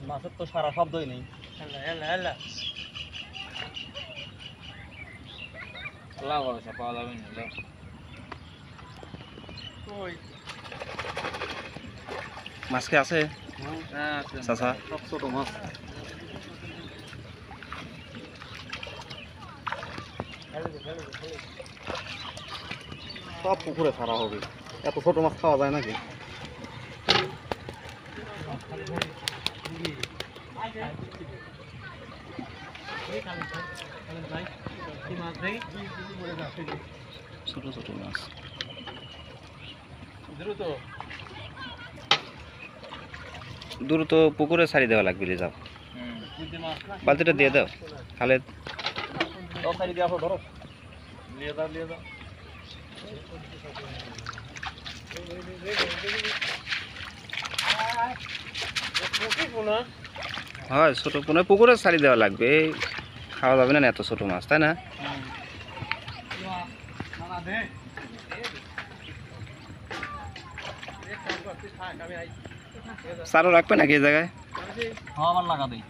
মাছের তো সারা শব্দই নেই। হেলা হেলা হেলা লাভ আছে পাওয়া যাবে না লাভ কই মাছ কি আছে হ্যাঁ চাচা? সব ছোট মাছ। সব পুকুরে ছাড়া হবে, এত ছোট মাছ খাওয়া যায় নাকি? ছোট ছোট মাছ দ্রুত পুকুরে ছাড়ি দেওয়া লাগবে। যাও বালতিটা দিয়ে দাও খালে। সাইড দিয়ে আসো, ধরো। নিয়ে দাও হয় ছোট কোনো পুকুরে ছাড়ি দেওয়া লাগবে, এই খাওয়া যাবে না এত ছোট মাছ, তাই না? চারও রাখবে নাকি এই জায়গায়? হ্যাঁ, আমার লাগা দেই।